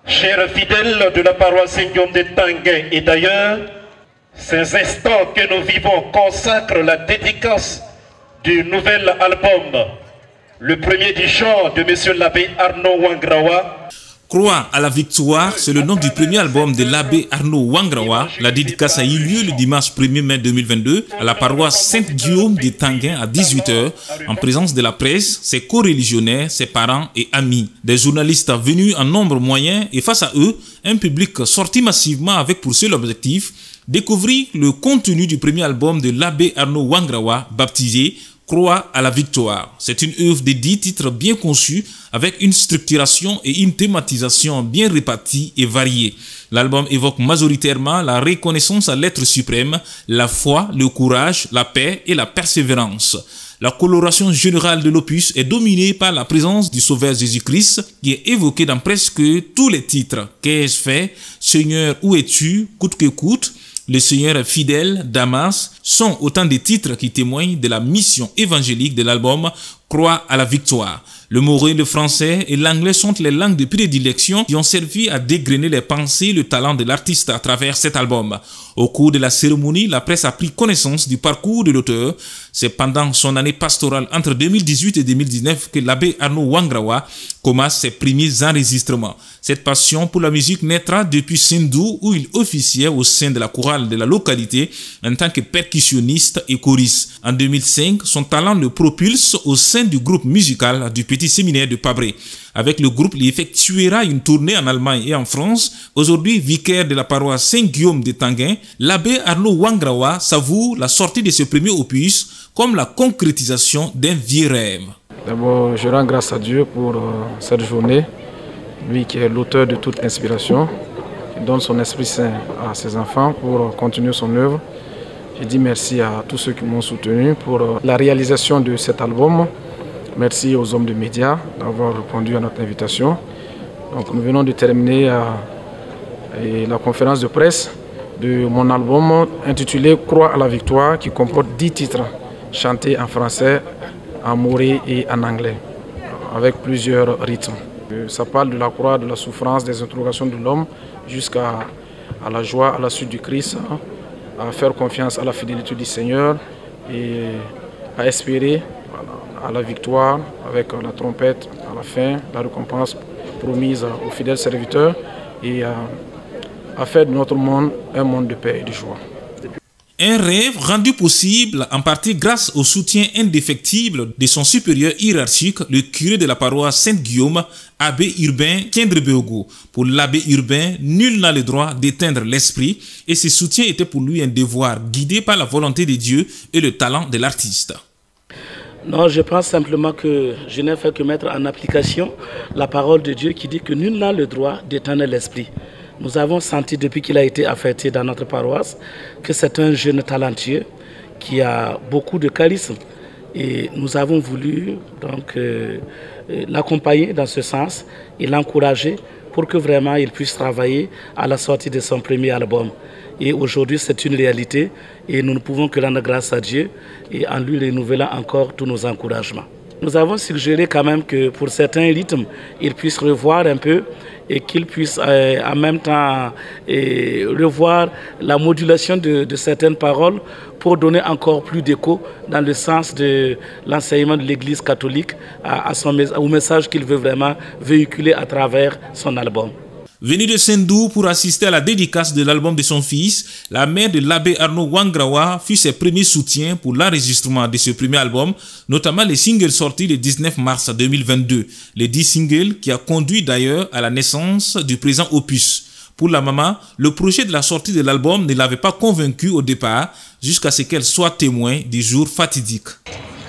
Chers fidèles de la paroisse Saint-Guillaume de Tanguin et d'ailleurs, ces instants que nous vivons consacrent la dédicace du nouvel album, le premier du genre de M. l'abbé Arnaud Wangrawa. Croix à la victoire, c'est le nom du premier album de l'abbé Arnaud Wangrawa. La dédicace a eu lieu le dimanche 1er mai 2022 à la paroisse Saint-Guillaume de Tanguin à 18 h, en présence de la presse, ses co-religionnaires, ses parents et amis. Des journalistes venus en nombre moyen et face à eux, un public sorti massivement avec pour seul objectif découvrir le contenu du premier album de l'abbé Arnaud Wangrawa baptisé Croix à la victoire. C'est une œuvre de 10 titres bien conçus avec une structuration et une thématisation bien répartie et variée. L'album évoque majoritairement la reconnaissance à l'être suprême, la foi, le courage, la paix et la persévérance. La coloration générale de l'opus est dominée par la présence du Sauveur Jésus-Christ qui est évoqué dans presque tous les titres. Qu'ai-je fait? Seigneur, où es-tu? Coûte que coûte. Le Seigneur est fidèle, Damas, sont autant de titres qui témoignent de la mission évangélique de l'album Croix à la victoire. Le mauré, le français et l'anglais sont les langues de prédilection qui ont servi à dégrainer les pensées et le talent de l'artiste à travers cet album. Au cours de la cérémonie, la presse a pris connaissance du parcours de l'auteur. C'est pendant son année pastorale entre 2018 et 2019 que l'abbé Arnaud Wangrawa commence ses premiers enregistrements. Cette passion pour la musique naîtra depuis Sendou où il officiait au sein de la chorale de la localité en tant que percussionniste et choriste. En 2005, son talent le propulse au sein du groupe musical du Petit Séminaire de Pabré. Avec le groupe, il effectuera une tournée en Allemagne et en France. Aujourd'hui, vicaire de la paroisse Saint-Guillaume de Tanguin, l'abbé Arnaud Wangrawa savoure la sortie de ce premier opus comme la concrétisation d'un vieux rêve. D'abord, je rends grâce à Dieu pour cette journée, lui qui est l'auteur de toute inspiration, qui donne son Esprit Saint à ses enfants pour continuer son œuvre. Je dis merci à tous ceux qui m'ont soutenu pour la réalisation de cet album. Merci aux hommes de médias d'avoir répondu à notre invitation. Donc, nous venons de terminer la conférence de presse de mon album intitulé Croix à la victoire qui comporte 10 titres chantés en français, en mauré et en anglais avec plusieurs rythmes. Ça parle de la croix, de la souffrance, des interrogations de l'homme jusqu'à la joie à la suite du Christ, à faire confiance à la fidélité du Seigneur et à espérer à la victoire avec la trompette à la fin, la récompense promise aux fidèles serviteurs et à faire de notre monde un monde de paix et de joie. Un rêve rendu possible en partie grâce au soutien indéfectible de son supérieur hiérarchique, le curé de la paroisse Saint-Guillaume, abbé Urbain Kendrebeogo. Pour l'abbé Urbain, nul n'a le droit d'éteindre l'esprit et ce soutien était pour lui un devoir guidé par la volonté de Dieu et le talent de l'artiste. Non, je pense simplement que je n'ai fait que mettre en application la parole de Dieu qui dit que nul n'a le droit d'éteindre l'esprit. Nous avons senti depuis qu'il a été affecté dans notre paroisse que c'est un jeune talentueux qui a beaucoup de charisme et nous avons voulu donc l'accompagner dans ce sens et l'encourager pour que vraiment il puisse travailler à la sortie de son premier album. Et aujourd'hui, c'est une réalité et nous ne pouvons que rendre grâce à Dieu et en lui renouvelant encore tous nos encouragements. Nous avons suggéré quand même que pour certains rythmes, il puisse revoir un peu et qu'il puisse en même temps revoir la modulation de certaines paroles pour donner encore plus d'écho dans le sens de l'enseignement de l'Église catholique au message qu'il veut vraiment véhiculer à travers son album. Venu de Sendou pour assister à la dédicace de l'album de son fils, la mère de l'abbé Arnaud Wangrawa fut ses premiers soutiens pour l'enregistrement de ce premier album, notamment les singles sortis le 19 mars 2022. Les 10 singles qui a conduit d'ailleurs à la naissance du présent opus. Pour la maman, le projet de la sortie de l'album ne l'avait pas convaincue au départ, jusqu'à ce qu'elle soit témoin des jours fatidiques.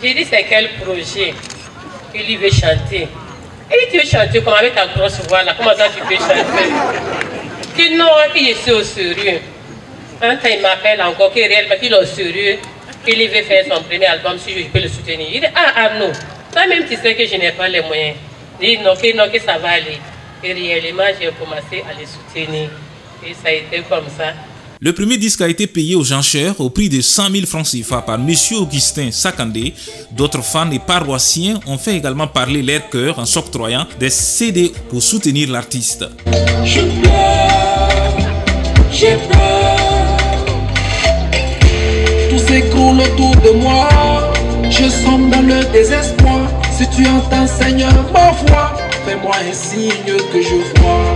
J'ai dit c'est quel projet qu'il lui veut chanter. Et tu veux chanter comme avec ta grosse voix là, comment ça tu peux chanter? Dis non, qu'il est au sérieux. Quand il m'appelle encore, qu'il est réellement qu'il est au sérieux, qu'il veut faire son premier album, si je peux le soutenir. Il dit non, toi-même tu sais que je n'ai pas les moyens. Il dit non, que ça va aller. Et réellement j'ai commencé à les soutenir. Et ça a été comme ça. Le premier disque a été payé aux enchères au prix de 100 000 francs CFA par M. Augustin Sakandé. D'autres fans et paroissiens ont fait également parler leur cœur en s'octroyant des CD pour soutenir l'artiste. Je pleure, j'ai peur. Tout s'écroule autour de moi. Je sombre dans le désespoir. Si tu entends, Seigneur, ma voix, fais-moi un signe que je vois.